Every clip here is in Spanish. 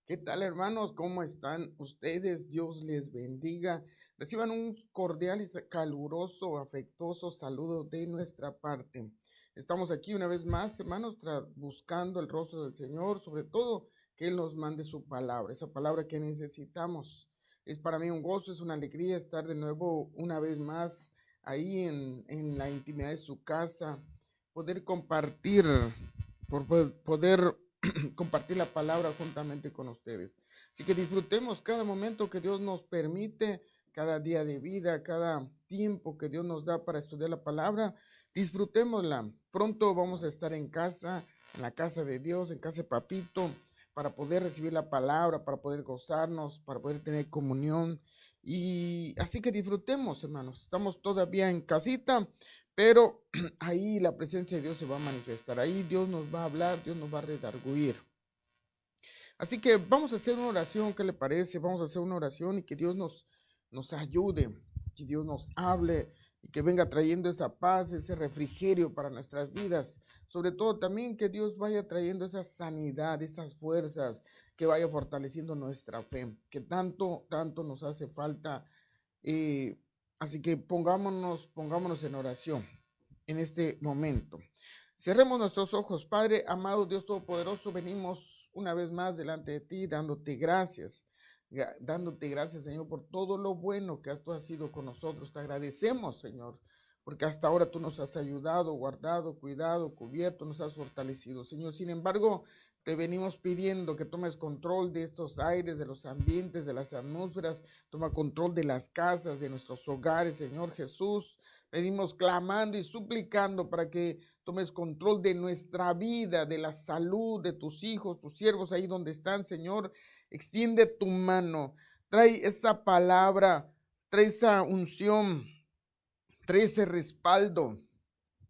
¿Qué tal, hermanos? ¿Cómo están ustedes? Dios les bendiga. Reciban un cordial y caluroso, afectuoso saludo de nuestra parte. Estamos aquí una vez más, hermanos, buscando el rostro del Señor, sobre todo que Él nos mande su palabra, esa palabra que necesitamos. Es para mí un gozo, es una alegría estar de nuevo una vez más ahí en la intimidad de su casa, poder compartir, poder compartir la palabra juntamente con ustedes. Así que disfrutemos cada momento que Dios nos permite, cada día de vida, cada tiempo que Dios nos da para estudiar la palabra. Disfrutémosla. Pronto vamos a estar en casa, en la casa de Dios, en casa de Papito, para poder recibir la palabra, para poder gozarnos, para poder tener comunión. Y así que disfrutemos, hermanos. Estamos todavía en casita, pero ahí la presencia de Dios se va a manifestar. Ahí Dios nos va a hablar, Dios nos va a redarguir. Así que vamos a hacer una oración, ¿qué le parece? Vamos a hacer una oración y que Dios nos ayude, que Dios nos hable y que venga trayendo esa paz, ese refrigerio para nuestras vidas. Sobre todo también que Dios vaya trayendo esa sanidad, esas fuerzas, que vaya fortaleciendo nuestra fe, que tanto nos hace falta. eh, Así que pongámonos en oración en este momento. Cerremos nuestros ojos. Padre, amado Dios Todopoderoso, venimos una vez más delante de ti dándote gracias, Señor, por todo lo bueno que tú has sido con nosotros. Te agradecemos, Señor, porque hasta ahora tú nos has ayudado, guardado, cuidado, cubierto, nos has fortalecido, Señor. Sin embargo, te venimos pidiendo que tomes control de estos aires, de los ambientes, de las atmósferas, toma control de las casas, de nuestros hogares, Señor Jesús. Venimos clamando y suplicando para que tomes control de nuestra vida, de la salud de tus hijos, tus siervos ahí donde están, Señor. Extiende tu mano, trae esa palabra, trae esa unción, trae ese respaldo.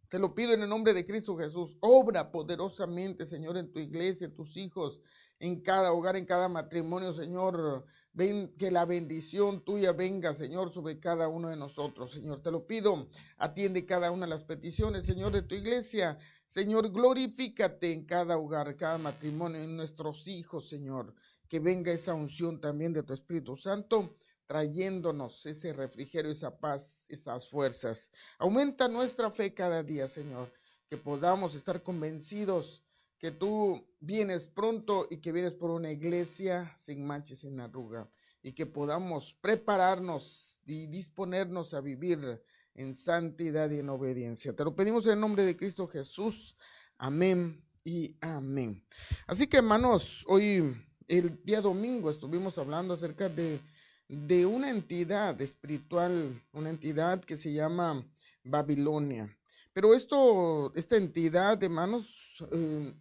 Te lo pido en el nombre de Cristo Jesús. Obra poderosamente, Señor, en tu iglesia, en tus hijos, en cada hogar, en cada matrimonio, Señor. Ven, que la bendición tuya venga, Señor, sobre cada uno de nosotros, Señor. Te lo pido. Atiende cada una de las peticiones, Señor, de tu iglesia. Señor, glorifícate en cada hogar, cada matrimonio, en nuestros hijos, Señor. Que venga esa unción también de tu Espíritu Santo, trayéndonos ese refrigerio, esa paz, esas fuerzas. Aumenta nuestra fe cada día, Señor, que podamos estar convencidos que tú vienes pronto y que vienes por una iglesia sin mancha y sin arruga, y que podamos prepararnos y disponernos a vivir en santidad y en obediencia. Te lo pedimos en el nombre de Cristo Jesús. Amén y amén. Así que, hermanos, hoy, el día domingo, estuvimos hablando acerca de una entidad espiritual, una entidad que se llama Babilonia. Pero esta entidad, hermanos,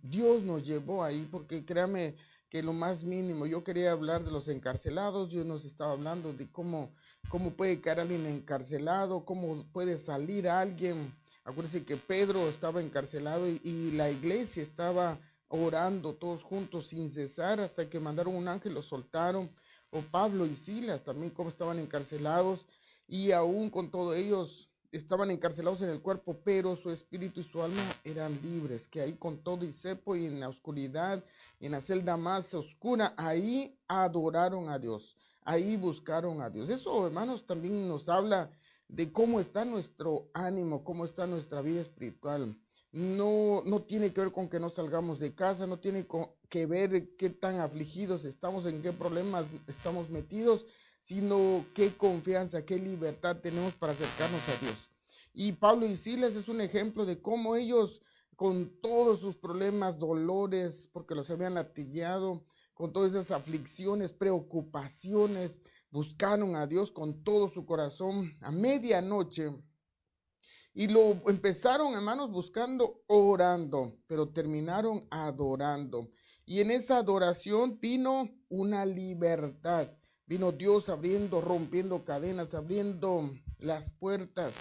Dios nos llevó ahí, porque créame que lo más mínimo, yo quería hablar de los encarcelados. Dios nos estaba hablando de cómo puede caer alguien encarcelado, cómo puede salir alguien. Acuérdense que Pedro estaba encarcelado y la iglesia estaba orando todos juntos sin cesar hasta que mandaron un ángel, lo soltaron. O Pablo y Silas también, como estaban encarcelados, y aún con todo ellos estaban encarcelados en el cuerpo, pero su espíritu y su alma eran libres, que ahí con todo y cepo y en la oscuridad, en la celda más oscura, ahí adoraron a Dios, ahí buscaron a Dios. Eso, hermanos, también nos habla de cómo está nuestro ánimo, cómo está nuestra vida espiritual. No tiene que ver con que no salgamos de casa, no tiene que ver qué tan afligidos estamos, en qué problemas estamos metidos, sino qué confianza, qué libertad tenemos para acercarnos a Dios. Y Pablo y Silas es un ejemplo de cómo ellos, con todos sus problemas, dolores, porque los habían latillado, con todas esas aflicciones, preocupaciones, buscaron a Dios con todo su corazón a medianoche. Y lo empezaron, hermanos, buscando, orando, pero terminaron adorando. Y en esa adoración vino una libertad. Vino Dios abriendo, rompiendo cadenas, abriendo las puertas.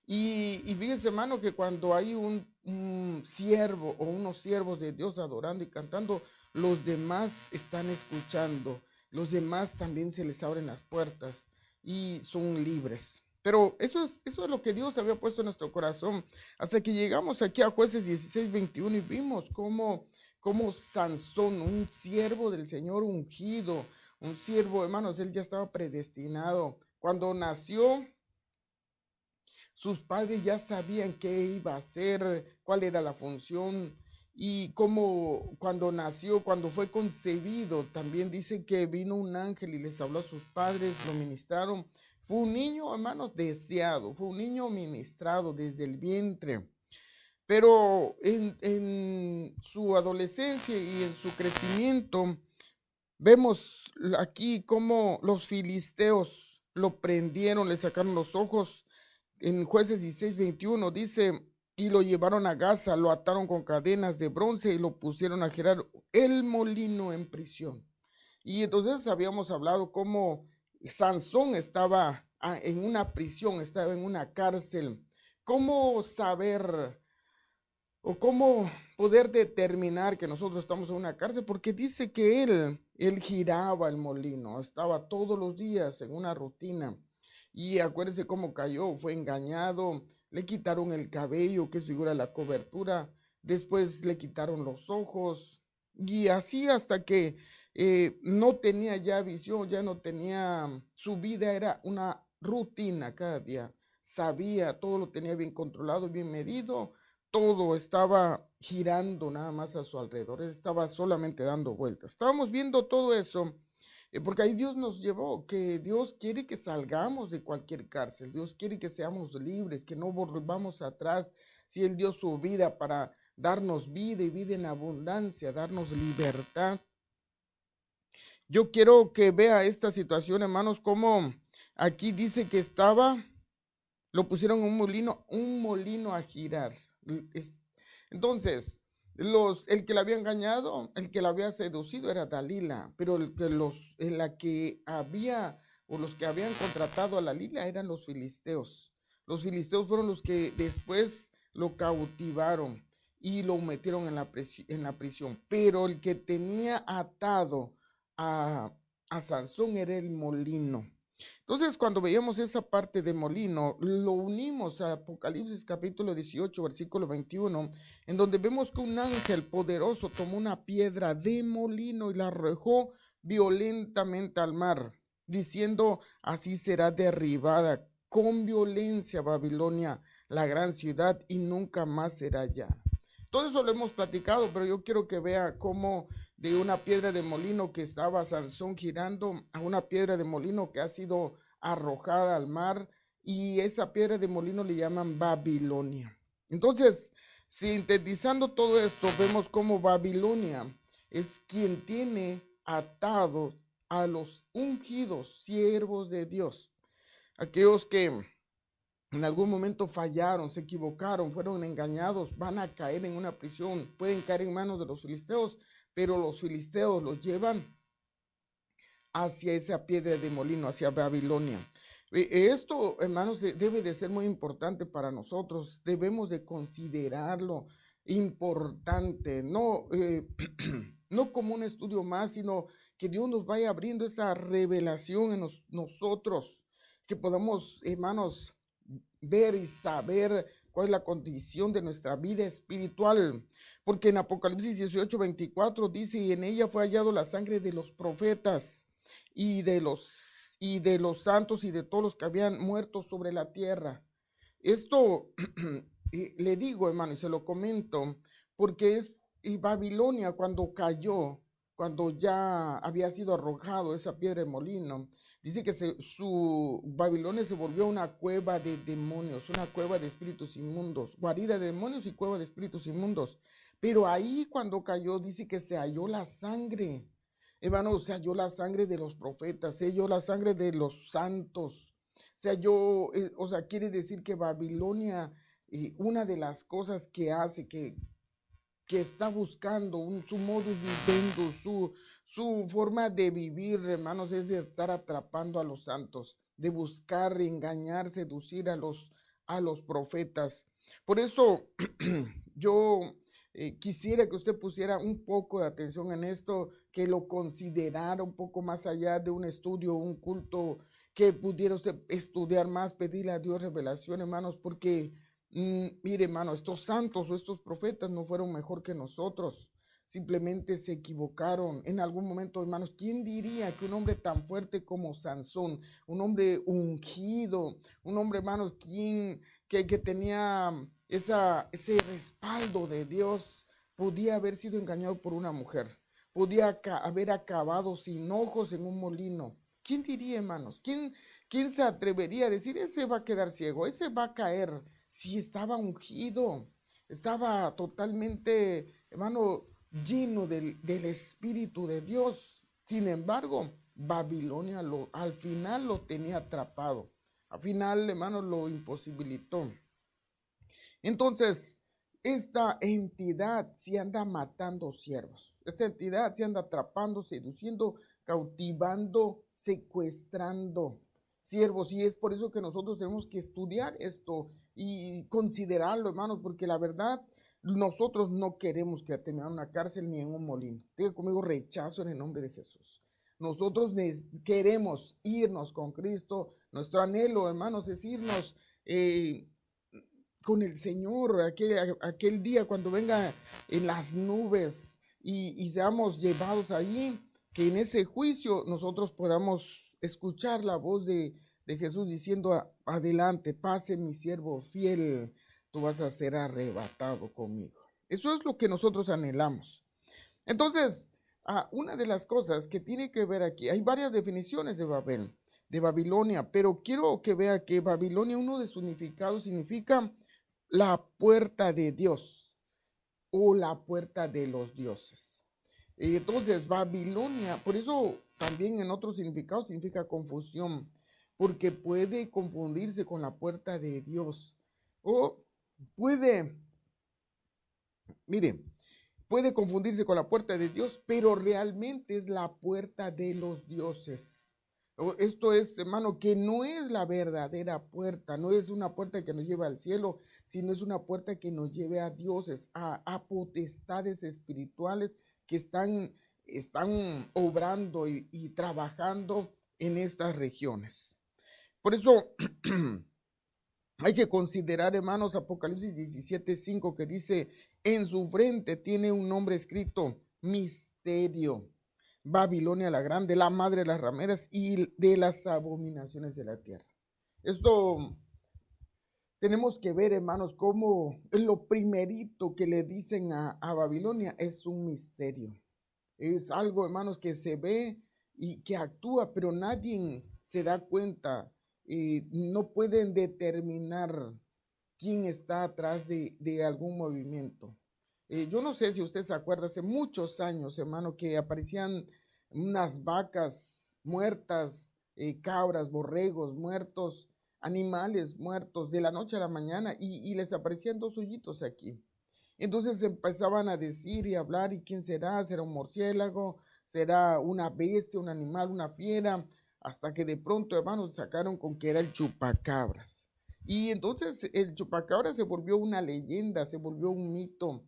Y fíjense, hermano, que cuando hay un siervo o unos siervos de Dios adorando y cantando, los demás están escuchando. Los demás también se les abren las puertas y son libres. Pero eso es lo que Dios había puesto en nuestro corazón. Hasta que llegamos aquí a Jueces 16:21 y vimos cómo Sansón, un siervo del Señor ungido, un siervo, hermanos, él ya estaba predestinado. Cuando nació, sus padres ya sabían qué iba a hacer, cuál era la función y cómo cuando nació, cuando fue concebido, también dice que vino un ángel y les habló a sus padres, lo ministraron. Fue un niño, hermanos, deseado, fue un niño ministrado desde el vientre. Pero en su adolescencia y en su crecimiento, vemos aquí cómo los filisteos lo prendieron, le sacaron los ojos. En Jueces 16:21 dice, y lo llevaron a Gaza, lo ataron con cadenas de bronce y lo pusieron a girar el molino en prisión. Y entonces habíamos hablado cómo Sansón estaba en una prisión, estaba en una cárcel. ¿Cómo saber o cómo poder determinar que nosotros estamos en una cárcel? Porque dice que él giraba el molino, estaba todos los días en una rutina. Y acuérdese cómo cayó, fue engañado, le quitaron el cabello, que es figura de la cobertura, después le quitaron los ojos, y así hasta que no tenía ya visión, ya no tenía, su vida era una rutina cada día, sabía, todo lo tenía bien controlado, bien medido, todo estaba girando nada más a su alrededor, él estaba solamente dando vueltas. Estábamos viendo todo eso, porque ahí Dios nos llevó, que Dios quiere que salgamos de cualquier cárcel, Dios quiere que seamos libres, que no volvamos atrás, si Él dio su vida para darnos vida y vida en abundancia, darnos libertad. Yo quiero que vea esta situación, hermanos, como aquí dice que estaba, lo pusieron en un molino a girar. Entonces, el que la había engañado, el que la había seducido era Dalila, pero la que había, o los que habían contratado a Dalila eran los filisteos. Los filisteos fueron los que después lo cautivaron y lo metieron en la prisión. Pero el que tenía atado a, a Sansón era el molino. Entonces, cuando veíamos esa parte de molino, lo unimos a Apocalipsis capítulo 18, versículo 21, en donde vemos que un ángel poderoso tomó una piedra de molino y la arrojó violentamente al mar, diciendo, así será derribada con violencia Babilonia, la gran ciudad, y nunca más será ya. Todo eso lo hemos platicado, pero yo quiero que vea cómo de una piedra de molino que estaba Sansón girando a una piedra de molino que ha sido arrojada al mar, y esa piedra de molino le llaman Babilonia. Entonces, sintetizando todo esto, vemos cómo Babilonia es quien tiene atado a los ungidos siervos de Dios, aquellos que en algún momento fallaron, se equivocaron, fueron engañados, van a caer en una prisión, pueden caer en manos de los filisteos, pero los filisteos los llevan hacia esa piedra de molino, hacia Babilonia. Esto, hermanos, debe de ser muy importante para nosotros, debemos de considerarlo importante, no, no como un estudio más, sino que Dios nos vaya abriendo esa revelación en nosotros, que podamos, hermanos, ver y saber cuál es la condición de nuestra vida espiritual, porque en Apocalipsis 18:24 dice, y en ella fue hallado la sangre de los profetas y de los santos y de todos los que habían muerto sobre la tierra. Esto le digo, hermano, y se lo comento, porque y Babilonia cuando cayó, cuando ya había sido arrojado esa piedra de molino, dice que su Babilonia se volvió una cueva de demonios, una cueva de espíritus inmundos, guarida de demonios y cueva de espíritus inmundos. Pero ahí cuando cayó, dice que se halló la sangre. Hermano, se halló la sangre de los profetas, se halló la sangre de los santos. O sea, quiere decir que Babilonia, una de las cosas que hace, que está buscando su modus vivendi, su forma de vivir, hermanos, es de estar atrapando a los santos, de buscar, engañar, seducir a los profetas. Por eso yo quisiera que usted pusiera un poco de atención en esto, que lo considerara un poco más allá de un estudio, un culto, que pudiera usted estudiar más, pedirle a Dios revelación, hermanos, porque mire, hermano, estos santos o estos profetas no fueron mejor que nosotros, simplemente se equivocaron en algún momento, hermanos. ¿Quién diría que un hombre tan fuerte como Sansón, un hombre ungido, un hombre, hermanos, que tenía ese respaldo de Dios, podía haber sido engañado por una mujer? Podía haber acabado sin ojos en un molino. ¿Quién diría, hermanos? ¿Quién se atrevería a decir, ese va a quedar ciego, ese va a caer? Si estaba ungido, estaba totalmente, hermano, lleno del Espíritu de Dios. Sin embargo, Babilonia al final lo tenía atrapado. Al final, hermano, lo imposibilitó. Entonces, esta entidad se anda matando siervos. Esta entidad se anda atrapando, seduciendo, cautivando, secuestrando siervos. Y es por eso que nosotros tenemos que estudiar esto y considerarlo, hermanos, porque la verdad, nosotros no queremos que termine en una cárcel ni en un molino. Diga conmigo, rechazo en el nombre de Jesús. Nosotros queremos irnos con Cristo. Nuestro anhelo, hermanos, es irnos con el Señor, aquel día cuando venga en las nubes y seamos llevados allí, que en ese juicio nosotros podamos escuchar la voz de Jesús diciendo, adelante, pase mi siervo fiel, tú vas a ser arrebatado conmigo. Eso es lo que nosotros anhelamos. Entonces, una de las cosas que tiene que ver aquí, hay varias definiciones de Babel, de Babilonia, pero quiero que vea que Babilonia, uno de sus significados significa la puerta de Dios o la puerta de los dioses. Entonces, Babilonia, por eso también en otros significados significa confusión, porque puede confundirse con la puerta de Dios. O puede, mire, puede confundirse con la puerta de Dios, pero realmente es la puerta de los dioses. Esto es, hermano, que no es la verdadera puerta, no es una puerta que nos lleva al cielo, sino es una puerta que nos lleve a dioses, a potestades espirituales que están obrando y trabajando en estas regiones. Por eso hay que considerar, hermanos, Apocalipsis 17:5, que dice, en su frente tiene un nombre escrito, misterio, Babilonia la grande, la madre de las rameras y de las abominaciones de la tierra. Esto tenemos que ver, hermanos, cómo lo primerito que le dicen a Babilonia es un misterio. Es algo, hermanos, que se ve y que actúa, pero nadie se da cuenta. No pueden determinar quién está atrás de algún movimiento. Yo no sé si usted se acuerda, hace muchos años, hermano, que aparecían unas vacas muertas, cabras, borregos muertos, animales muertos de la noche a la mañana y les aparecían dos hoyitos aquí. Entonces empezaban a decir y hablar, ¿y quién será? ¿Será un murciélago? ¿Será una bestia, un animal, una fiera? Hasta que de pronto, hermanos, sacaron con que era el chupacabras. Y entonces el chupacabras se volvió una leyenda, se volvió un mito,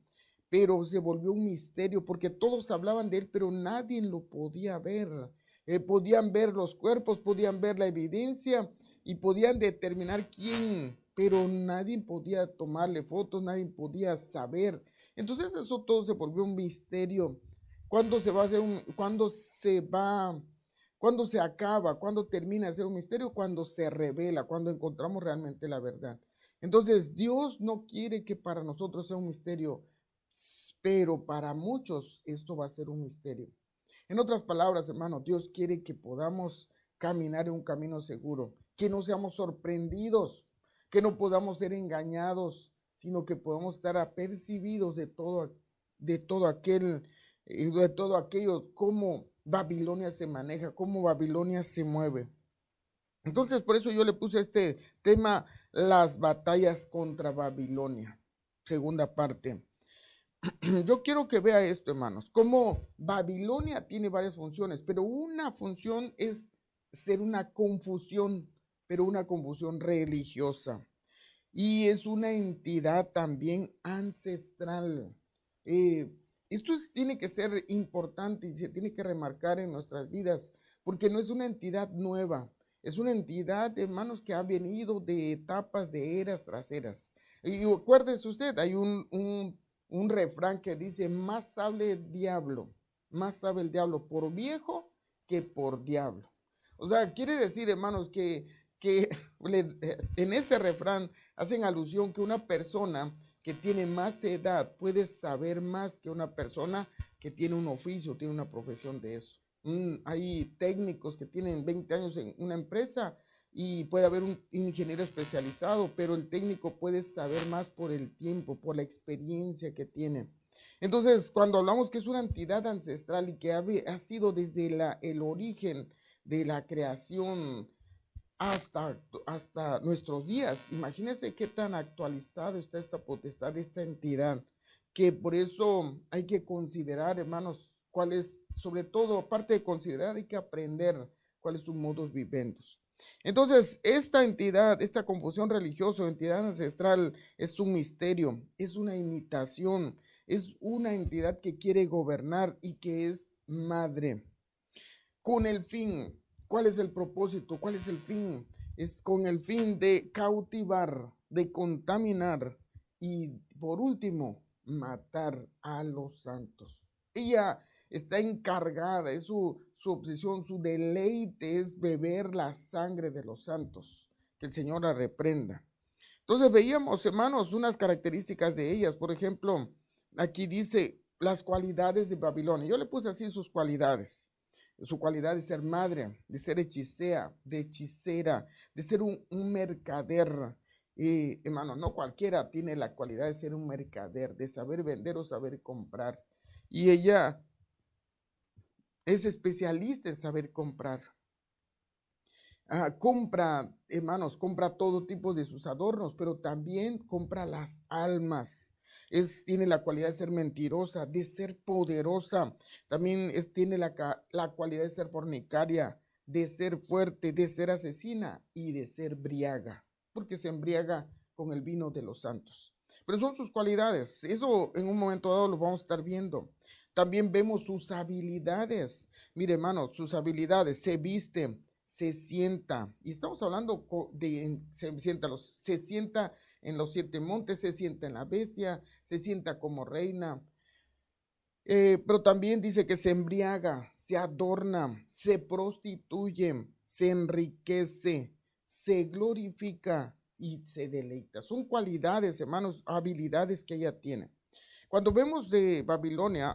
pero se volvió un misterio porque todos hablaban de él, pero nadie lo podía ver. Podían ver los cuerpos, podían ver la evidencia y podían determinar quién, pero nadie podía tomarle fotos, nadie podía saber. Entonces eso todo se volvió un misterio. ¿Cuándo se va a hacer cuándo se acaba, cuándo termina de ser un misterio? Cuando se revela, cuando encontramos realmente la verdad. Entonces Dios no quiere que para nosotros sea un misterio, pero para muchos esto va a ser un misterio. En otras palabras, hermano, Dios quiere que podamos caminar en un camino seguro, que no seamos sorprendidos, que no podamos ser engañados, sino que podamos estar apercibidos de todo de todo aquello, cómo Babilonia se maneja, cómo Babilonia se mueve. Entonces, por eso yo le puse este tema, las batallas contra Babilonia, segunda parte. Yo quiero que vea esto, hermanos, como Babilonia tiene varias funciones, pero una función es ser una confusión, pero una confusión religiosa. Y es una entidad también ancestral. Esto tiene que ser importante y se tiene que remarcar en nuestras vidas, porque no es una entidad nueva. Es una entidad, hermanos, que ha venido de etapas, de eras tras eras. Y acuérdese usted, hay un refrán que dice, más sabe el diablo por viejo que por diablo. O sea, quiere decir, hermanos, que en ese refrán hacen alusión que una persona que tiene más edad puede saber más que una persona que tiene un oficio, tiene una profesión de eso. Hay técnicos que tienen 20 años en una empresa y puede haber un ingeniero especializado, pero el técnico puede saber más por el tiempo, por la experiencia que tiene. Entonces, cuando hablamos que es una entidad ancestral y que ha sido desde el origen de la creación hasta nuestros días, imagínense qué tan actualizado está esta potestad, esta entidad, que por eso hay que considerar, hermanos, cuál es, sobre todo, aparte de considerar, hay que aprender cuál es su modus vivendi. Entonces, esta entidad, esta confusión religiosa, entidad ancestral, es un misterio, es una imitación, es una entidad que quiere gobernar y que es madre con el fin. ¿Cuál es el propósito? ¿Cuál es el fin? Es con el fin de cautivar, de contaminar y por último, matar a los santos. Ella está encargada, es su obsesión, su deleite es beber la sangre de los santos. Que el Señor la reprenda. Entonces veíamos, hermanos, unas características de ellas. Por ejemplo, aquí dice las cualidades de Babilonia. Yo le puse así sus cualidades. Su cualidad de ser madre, de ser hechicera, de ser un mercader. Y, hermano, no cualquiera tiene la cualidad de ser un mercader, de saber vender o saber comprar. Y ella es especialista en saber comprar. Compra, hermanos, compra todo tipo de sus adornos, pero también compra las almas. Tiene la cualidad de ser mentirosa, de ser poderosa. También tiene la cualidad de ser fornicaria, de ser fuerte, de ser asesina y de ser briaga, porque se embriaga con el vino de los santos. Pero son sus cualidades. Eso en un momento dado lo vamos a estar viendo. También vemos sus habilidades. Mire, hermanos, sus habilidades. Se viste, se sienta, y estamos hablando se sienta en los 7 montes, se sienta en la bestia, se sienta como reina, pero también dice que se embriaga, se adorna, se prostituye, se enriquece, se glorifica y se deleita. Son cualidades, hermanos, habilidades que ella tiene. Cuando vemos de Babilonia,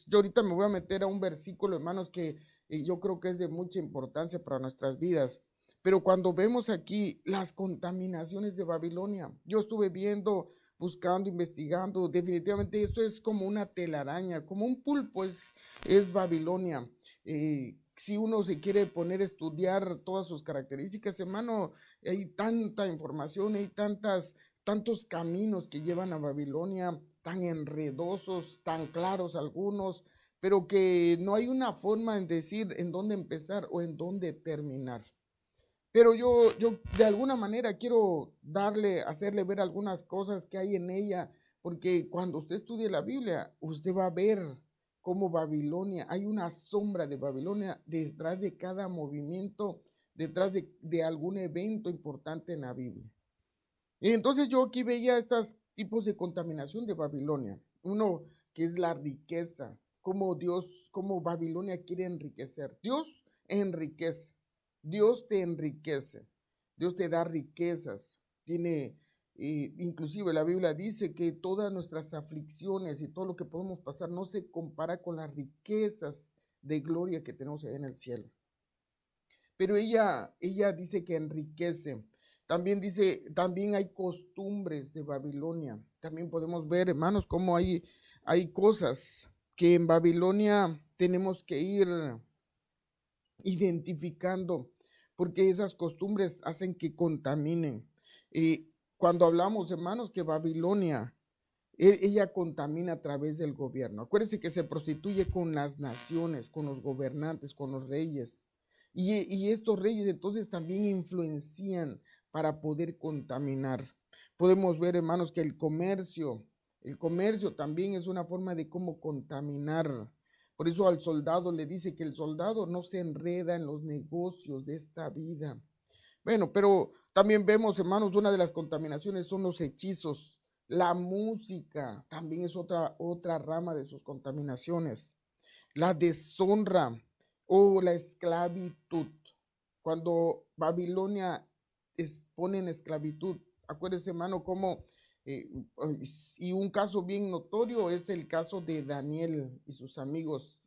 yo ahorita me voy a meter a un versículo, hermanos, que yo creo que es de mucha importancia para nuestras vidas. Pero cuando vemos aquí las contaminaciones de Babilonia, yo estuve viendo, buscando, investigando, definitivamente esto es como una telaraña, como un pulpo es Babilonia. Si uno se quiere poner a estudiar todas sus características, hermano, hay tanta información, hay tantos caminos que llevan a Babilonia, tan enredosos, tan claros algunos, pero que no hay una forma en decir en dónde empezar o en dónde terminar. Pero yo de alguna manera quiero hacerle ver algunas cosas que hay en ella, porque cuando usted estudie la Biblia, usted va a ver cómo Babilonia, hay una sombra de Babilonia detrás de cada movimiento, detrás de algún evento importante en la Biblia. Y entonces yo aquí veía estos tipos de contaminación de Babilonia. Uno que es la riqueza, cómo Babilonia quiere enriquecer. Dios enriquece, Dios te enriquece, Dios te da riquezas. Inclusive la Biblia dice que todas nuestras aflicciones y todo lo que podemos pasar no se compara con las riquezas de gloria que tenemos en el cielo. Pero ella dice que enriquece. También hay costumbres de Babilonia. También podemos ver, hermanos, cómo hay cosas que en Babilonia tenemos que ir identificando, porque esas costumbres hacen que contaminen. Y cuando hablamos, hermanos, que Babilonia, ella contamina a través del gobierno. Acuérdense que se prostituye con las naciones, con los gobernantes, con los reyes. Y estos reyes entonces también influencian para poder contaminar. Podemos ver, hermanos, que el comercio también es una forma de cómo contaminar. Por eso al soldado le dice que el soldado no se enreda en los negocios de esta vida. Bueno, pero también vemos, hermanos, una de las contaminaciones son los hechizos. La música también es otra rama de sus contaminaciones. La deshonra o la esclavitud. Cuando Babilonia pone en esclavitud, acuérdese, hermano, cómo, eh, y un caso bien notorio es el caso de Daniel y sus amigos.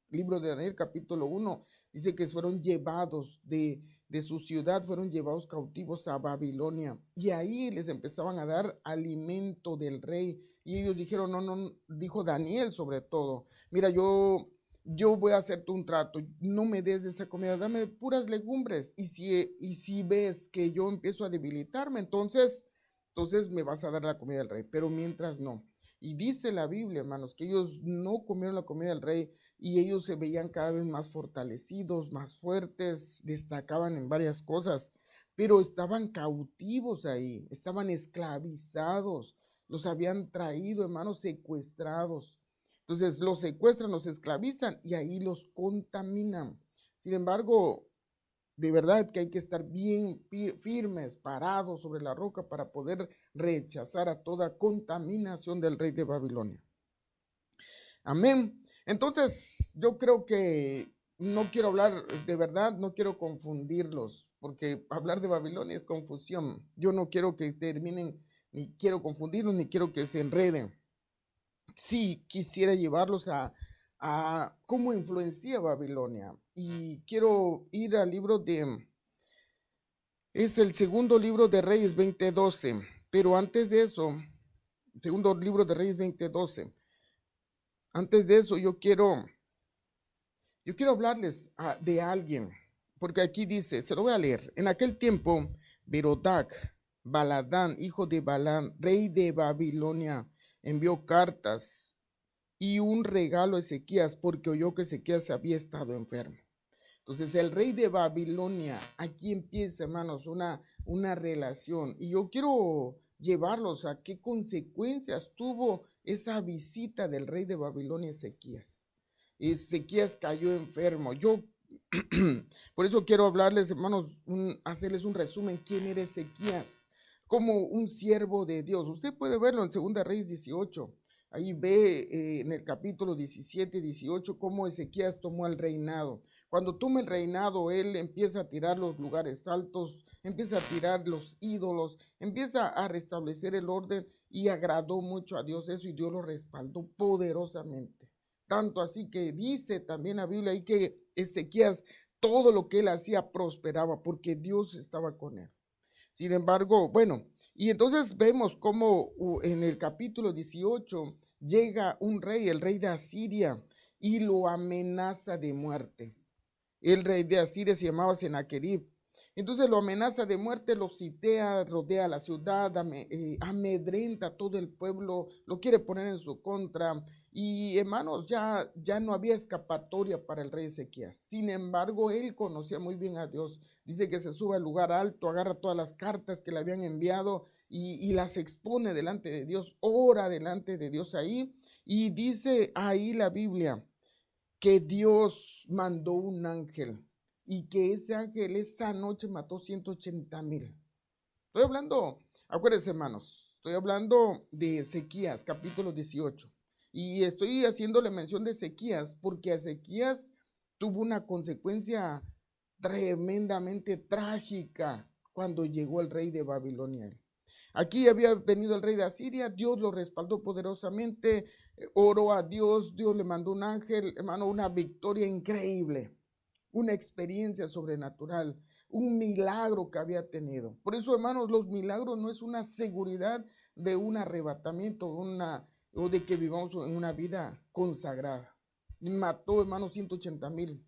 Libro de Daniel, capítulo 1, dice que fueron llevados de su ciudad, fueron llevados cautivos a Babilonia, y ahí les empezaban a dar alimento del rey, y ellos dijeron, no, no, dijo Daniel sobre todo, mira, yo voy a hacerte un trato, no me des de esa comida, dame puras legumbres, y si ves que yo empiezo a debilitarme, entonces me vas a dar la comida del rey, pero mientras no. Y dice la Biblia, hermanos, que ellos no comieron la comida del rey y ellos se veían cada vez más fortalecidos, más fuertes, destacaban en varias cosas, pero estaban cautivos ahí, estaban esclavizados, los habían traído, hermanos, secuestrados. Entonces los secuestran, los esclavizan y ahí los contaminan. Sin embargo, de verdad que hay que estar bien firmes, parados sobre la roca para poder rechazar a toda contaminación del rey de Babilonia. Amén. Entonces, yo creo que no quiero hablar, de verdad, no quiero confundirlos, porque hablar de Babilonia es confusión. Yo no quiero que terminen, ni quiero confundirlos, ni quiero que se enreden. Sí, quisiera llevarlos a cómo influencia Babilonia. Y quiero ir al libro es el segundo libro de Reyes 20:12. Pero antes de eso, segundo libro de Reyes 20:12. Antes de eso, yo quiero hablarles de alguien, porque aquí dice, se lo voy a leer. En aquel tiempo, Berodac, Baladán, hijo de Balán, rey de Babilonia, envió cartas y un regalo a Ezequías porque oyó que Ezequías había estado enfermo. Entonces el rey de Babilonia, aquí empieza, hermanos, una relación. Y yo quiero llevarlos a qué consecuencias tuvo esa visita del rey de Babilonia a Ezequías. Ezequías cayó enfermo. Por eso quiero hablarles, hermanos, hacerles un resumen. ¿Quién era Ezequías? Como un siervo de Dios. Usted puede verlo en 2 Reyes 18. Ahí ve en el capítulo 17, 18, cómo Ezequías tomó el reinado. Cuando toma el reinado, él empieza a tirar los lugares altos, empieza a tirar los ídolos, empieza a restablecer el orden y agradó mucho a Dios eso y Dios lo respaldó poderosamente. Tanto así que dice también la Biblia ahí que Ezequías, todo lo que él hacía prosperaba porque Dios estaba con él. Sin embargo, bueno, y entonces vemos cómo en el capítulo 18 llega un rey, el rey de Asiria, y lo amenaza de muerte. El rey de Asiria se llamaba Sennacherib. Entonces lo amenaza de muerte, lo sitea, rodea la ciudad, amedrenta a todo el pueblo, lo quiere poner en su contra. Y hermanos, ya no había escapatoria para el rey Ezequías. Sin embargo, él conocía muy bien a Dios. Dice que se sube al lugar alto, agarra todas las cartas que le habían enviado y las expone delante de Dios, ora delante de Dios ahí. Y dice ahí la Biblia que Dios mandó un ángel y que ese ángel esa noche mató 180,000. Estoy hablando, acuérdense, hermanos, estoy hablando de Ezequías, capítulo 18. Y estoy haciéndole mención de Ezequías porque Ezequías tuvo una consecuencia tremendamente trágica cuando llegó el rey de Babilonia. Aquí había venido el rey de Asiria, Dios lo respaldó poderosamente, oró a Dios, Dios le mandó un ángel, hermano, una victoria increíble, una experiencia sobrenatural, un milagro que había tenido. Por eso, hermanos, los milagros no es una seguridad de un arrebatamiento o de que vivamos en una vida consagrada. Mató, hermanos, 180,000.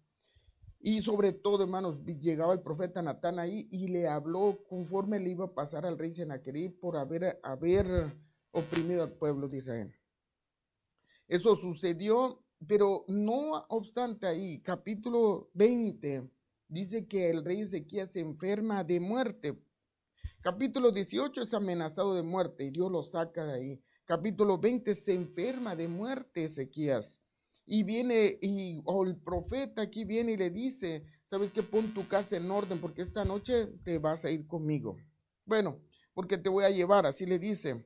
Y sobre todo, hermanos, llegaba el profeta Natán ahí y le habló conforme le iba a pasar al rey Sennacherib por haber oprimido al pueblo de Israel. Eso sucedió, pero no obstante ahí, capítulo 20, dice que el rey Ezequías se enferma de muerte. Capítulo 18 es amenazado de muerte y Dios lo saca de ahí. Capítulo 20 se enferma de muerte Ezequías. y viene, o el profeta aquí viene y le dice, ¿sabes qué? Pon tu casa en orden porque esta noche te vas a ir conmigo. Bueno, porque te voy a llevar, así le dice.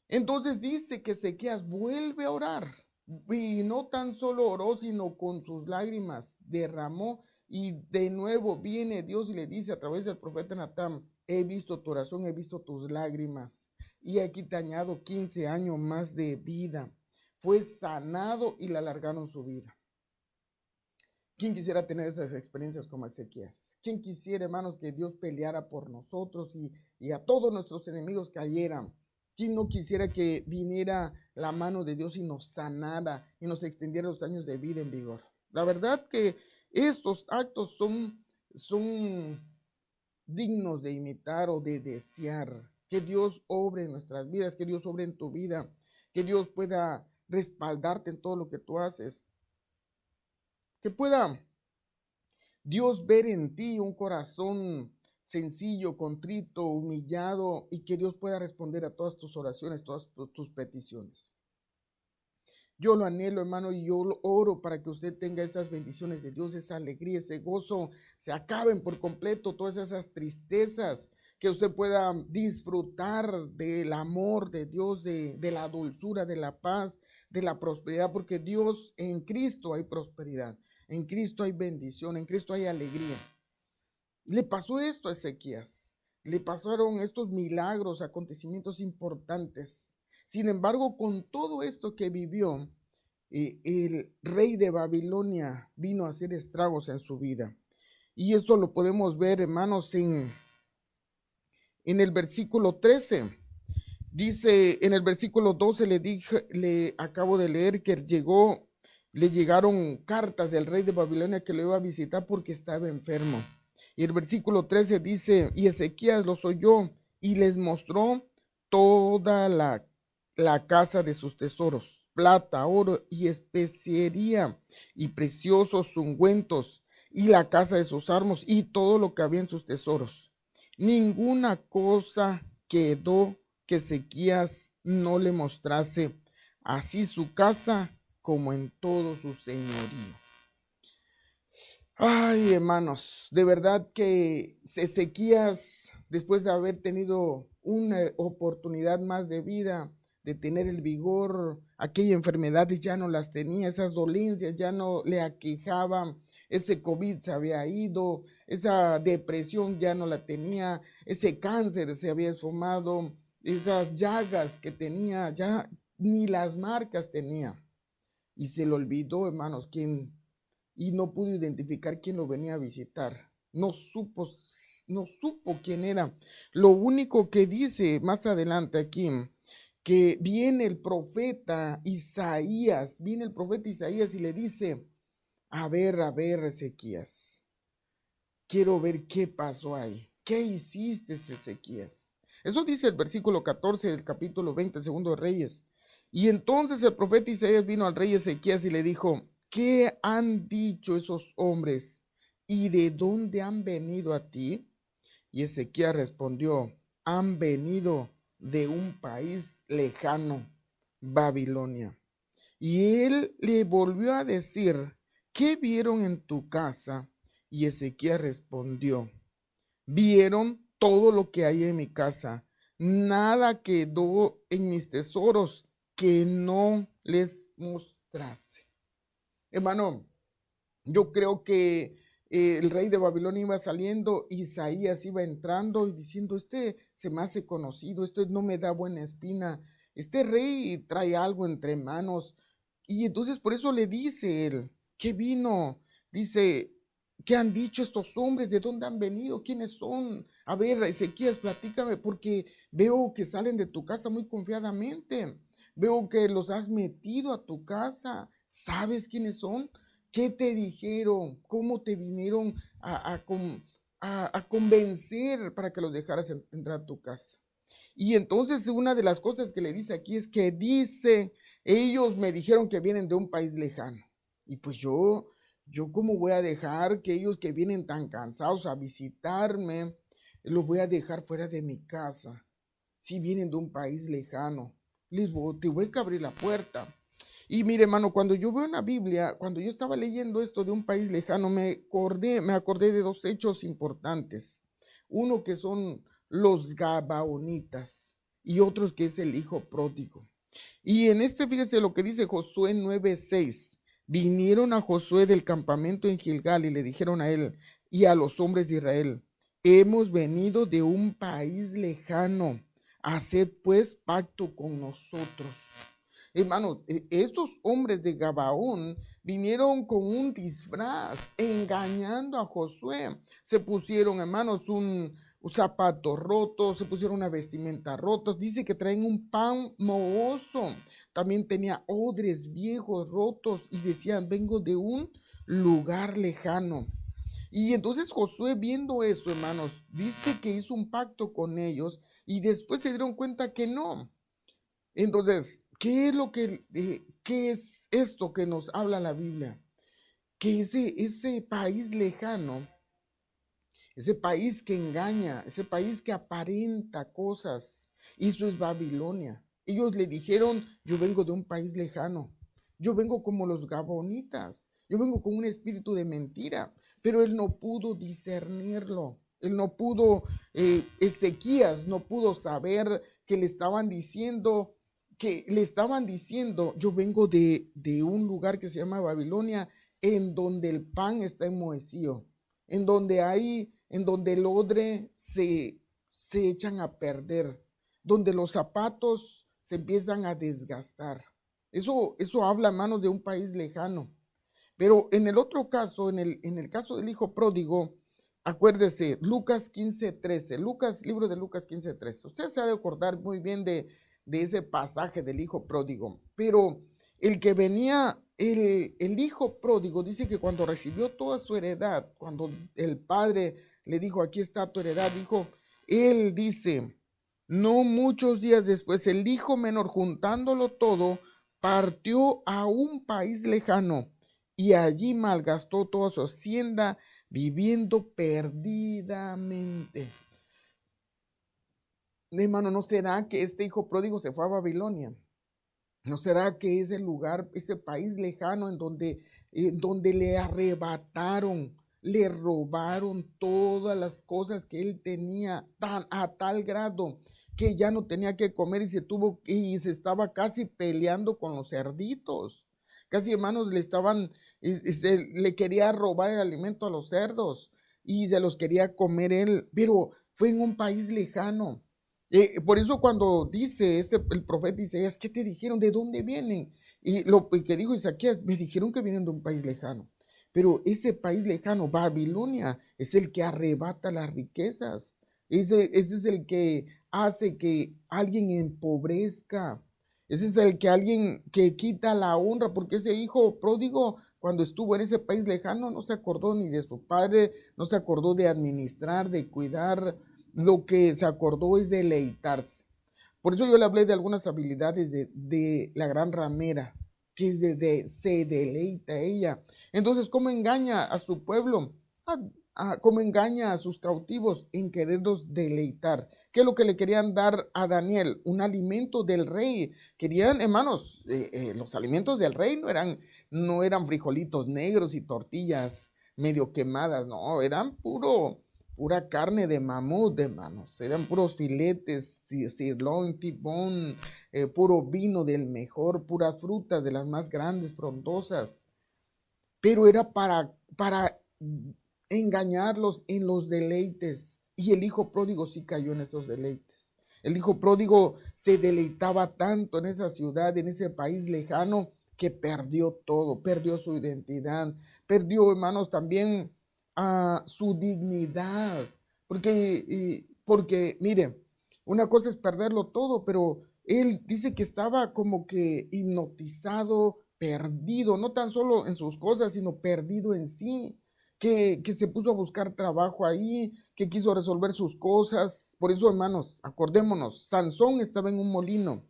Entonces dice que Ezequías vuelve a orar y no tan solo oró, sino con sus lágrimas derramó y de nuevo viene Dios y le dice a través del profeta Natán, he visto tu oración, he visto tus lágrimas y aquí te añado 15 años más de vida. Fue sanado y le alargaron su vida. ¿Quién quisiera tener esas experiencias como Ezequías? ¿Quién quisiera, hermanos, que Dios peleara por nosotros y a todos nuestros enemigos cayeran? ¿Quién no quisiera que viniera la mano de Dios y nos sanara y nos extendiera los años de vida en vigor? La verdad que estos actos son dignos de imitar o de desear. Que Dios obre en nuestras vidas, que Dios obre en tu vida, que Dios pueda respaldarte en todo lo que tú haces. Que pueda Dios ver en ti un corazón sencillo, contrito, humillado y que Dios pueda responder a todas tus oraciones, todas tus peticiones. Yo lo anhelo, hermano, y yo lo oro para que usted tenga esas bendiciones de Dios, esa alegría, ese gozo, se acaben por completo todas esas tristezas, que usted pueda disfrutar del amor de Dios, de la dulzura, de la paz, de la prosperidad, porque Dios, en Cristo hay prosperidad, en Cristo hay bendición, en Cristo hay alegría. Le pasó esto a Ezequías, le pasaron estos milagros, acontecimientos importantes. Sin embargo, con todo esto que vivió, el rey de Babilonia vino a hacer estragos en su vida. Y esto lo podemos ver, hermanos, en el versículo 13. Dice, en el versículo 12 le acabo de leer que le llegaron cartas del rey de Babilonia que lo iba a visitar porque estaba enfermo. Y el versículo 13 dice, y Ezequías los oyó y les mostró toda la casa de sus tesoros, plata, oro y especiería y preciosos ungüentos y la casa de sus armas y todo lo que había en sus tesoros. Ninguna cosa quedó que Ezequías no le mostrase, así su casa como en todo su señorío. Ay, hermanos, de verdad que Ezequías, después de haber tenido una oportunidad más de vida, de tener el vigor, aquellas enfermedades ya no las tenía, esas dolencias ya no le aquejaban, ese COVID se había ido, esa depresión ya no la tenía, ese cáncer se había esfumado, esas llagas que tenía, ya ni las marcas tenía. Y se le olvidó, hermanos, y no pudo identificar quién lo venía a visitar. No supo quién era. Lo único que dice más adelante aquí, que viene el profeta Isaías y le dice, a ver, Ezequías, quiero ver qué pasó ahí. ¿Qué hiciste, Ezequías? Eso dice el versículo 14 del capítulo 20, el segundo de Reyes. Y entonces el profeta Isaías vino al rey Ezequías y le dijo, ¿qué han dicho esos hombres? ¿Y de dónde han venido a ti? Y Ezequías respondió, han venido de un país lejano, Babilonia. Y él le volvió a decir, ¿qué vieron en tu casa? Y Ezequías respondió, vieron todo lo que hay en mi casa, nada quedó en mis tesoros que no les mostrase. Hermano, yo creo que el rey de Babilonia iba saliendo, Isaías iba entrando y diciendo, este se me hace conocido, este no me da buena espina, este rey trae algo entre manos. Y entonces por eso le dice él, ¿qué vino? Dice, ¿qué han dicho estos hombres? ¿De dónde han venido? ¿Quiénes son? A ver, Ezequías, platícame, porque veo que salen de tu casa muy confiadamente. Veo que los has metido a tu casa. ¿Sabes quiénes son? ¿Qué te dijeron? ¿Cómo te vinieron a convencer para que los dejaras entrar a tu casa? Y entonces una de las cosas que le dice aquí es que dice, ellos me dijeron que vienen de un país lejano. Y pues yo cómo voy a dejar que ellos que vienen tan cansados a visitarme, los voy a dejar fuera de mi casa. Si vienen de un país lejano, te voy a abrir la puerta. Y mire, hermano, cuando yo veo en la Biblia, cuando yo estaba leyendo esto de un país lejano, me acordé de dos hechos importantes. Uno que son los Gabaonitas y otros que es el hijo pródigo. Y en este, fíjese lo que dice Josué 9:6. Vinieron a Josué del campamento en Gilgal y le dijeron a él y a los hombres de Israel: hemos venido de un país lejano, haced pues pacto con nosotros. Hermanos, estos hombres de Gabaón vinieron con un disfraz, engañando a Josué. Se pusieron, hermanos, un zapato roto, se pusieron una vestimenta rotos. Dice que traen un pan mohoso. También tenía odres viejos rotos y decían: vengo de un lugar lejano. Y entonces Josué, viendo eso, hermanos, dice que hizo un pacto con ellos y después se dieron cuenta que no. Entonces, qué es esto que nos habla la Biblia? Que ese país lejano, ese país que engaña, ese país que aparenta cosas, eso es Babilonia. Ellos le dijeron: yo vengo de un país lejano, yo vengo como los gabonitas, yo vengo con un espíritu de mentira, pero él no pudo discernirlo. Él no pudo, Ezequías no pudo saber que le estaban diciendo: yo vengo de un lugar que se llama Babilonia, en donde el pan está enmohecido, en donde el odre se echan a perder, donde los zapatos se empiezan a desgastar. Eso habla, hermanos, de un país lejano. Pero en el otro caso, en el caso del hijo pródigo, acuérdese, Lucas 15:13, libro de Lucas 15:13. Usted se ha de acordar muy bien de ese pasaje del hijo pródigo. Pero el que venía, el hijo pródigo, dice que cuando recibió toda su heredad, cuando el padre le dijo: aquí está tu heredad, él dice: no muchos días después, el hijo menor, juntándolo todo, partió a un país lejano y allí malgastó toda su hacienda viviendo perdidamente. Hermano, ¿no será que este hijo pródigo se fue a Babilonia? ¿No será que ese lugar, ese país lejano en donde le robaron todas las cosas que él tenía, a tal grado que ya no tenía que comer y se estaba casi peleando con los cerditos? Casi, hermanos, le quería robar el alimento a los cerdos y se los quería comer él, pero fue en un país lejano. Por eso cuando dice el profeta Isaías: ¿qué te dijeron? ¿De dónde vienen? Y lo que dijo Isaías: me dijeron que vienen de un país lejano. Pero ese país lejano, Babilonia, es el que arrebata las riquezas. Ese es el que hace que alguien empobrezca. Ese es el que alguien que quita la honra, porque ese hijo pródigo, cuando estuvo en ese país lejano, no se acordó ni de su padre, no se acordó de administrar, de cuidar. Lo que se acordó es deleitarse. Por eso yo le hablé de algunas habilidades de la gran ramera, que es se deleita ella. Entonces, ¿cómo engaña a su pueblo? ¿Cómo engaña a sus cautivos? En quererlos deleitar. ¿Qué es lo que le querían dar a Daniel? Un alimento del rey. Querían, hermanos, los alimentos del rey no eran frijolitos negros y tortillas medio quemadas, no, eran pura carne de mamut, hermanos. Eran puros filetes, sirloin, tibón, puro vino del mejor, puras frutas de las más grandes, frondosas. Pero era para engañarlos en los deleites. Y el hijo pródigo sí cayó en esos deleites. El hijo pródigo se deleitaba tanto en esa ciudad, en ese país lejano, que perdió todo, perdió su identidad, perdió, hermanos, también su dignidad. Porque, mire, una cosa es perderlo todo, pero él dice que estaba como que hipnotizado, perdido, no tan solo en sus cosas, sino perdido en sí, que se puso a buscar trabajo ahí, que quiso resolver sus cosas. Por eso, hermanos, acordémonos, Sansón estaba en un molino.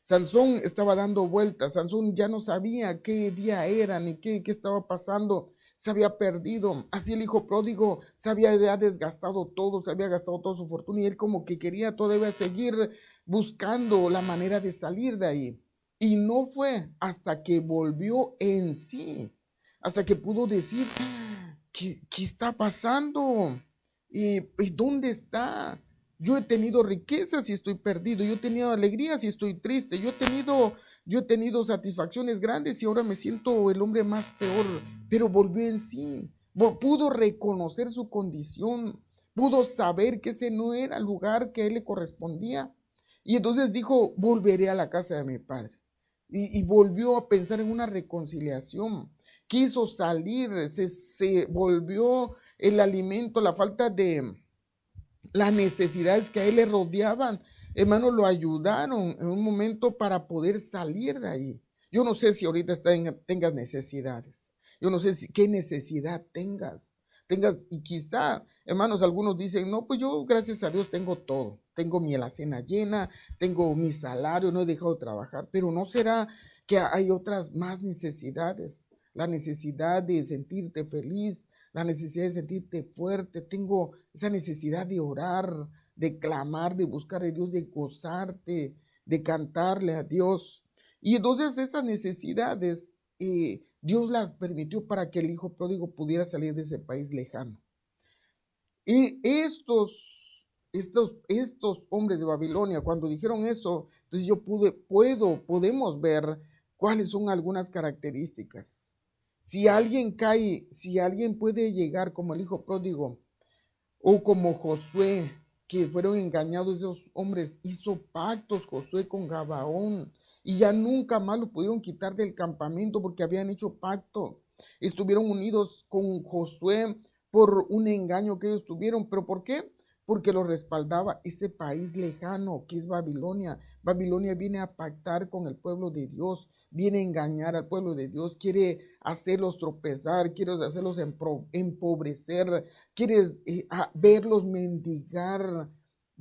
Sansón estaba dando vueltas, Sansón ya no sabía qué día era ni qué estaba pasando, se había perdido. Así el hijo pródigo se había ya desgastado todo, se había gastado toda su fortuna y él como que quería todavía seguir buscando la manera de salir de ahí. Y no fue hasta que volvió en sí, hasta que pudo decir, ¿qué está pasando? ¿Y dónde está? Yo he tenido riquezas y estoy perdido. Yo he tenido alegrías y estoy triste. Yo he tenido satisfacciones grandes y ahora me siento el hombre más peor. Pero volvió en sí. Pudo reconocer su condición. Pudo saber que ese no era el lugar que a él le correspondía. Y entonces dijo, volveré a la casa de mi padre. Y volvió a pensar en una reconciliación. Quiso salir, se volvió el alimento, la falta de las necesidades que a él le rodeaban. Hermanos, lo ayudaron en un momento para poder salir de ahí. Yo no sé si ahorita tengas necesidades. Yo no sé qué necesidad tengas, y quizá, hermanos, algunos dicen, no, pues yo gracias a Dios tengo todo, tengo mi alacena llena, tengo mi salario, no he dejado de trabajar, pero ¿no será que hay otras más necesidades? La necesidad de sentirte feliz, la necesidad de sentirte fuerte, tengo esa necesidad de orar, de clamar, de buscar a Dios, de gozarte, de cantarle a Dios. Y entonces esas necesidades Dios las permitió para que el hijo pródigo pudiera salir de ese país lejano. Y estos hombres de Babilonia, cuando dijeron eso, entonces podemos ver cuáles son algunas características. Si alguien cae, si alguien puede llegar como el hijo pródigo o como Josué, que fueron engañados esos hombres, hizo pactos Josué con Gabaón y ya nunca más lo pudieron quitar del campamento porque habían hecho pacto. Estuvieron unidos con Josué por un engaño que ellos tuvieron, pero ¿por qué? Porque lo respaldaba ese país lejano que es Babilonia. Babilonia viene a pactar con el pueblo de Dios, viene a engañar al pueblo de Dios, quiere hacerlos tropezar, quiere hacerlos empobrecer, quieres verlos mendigar.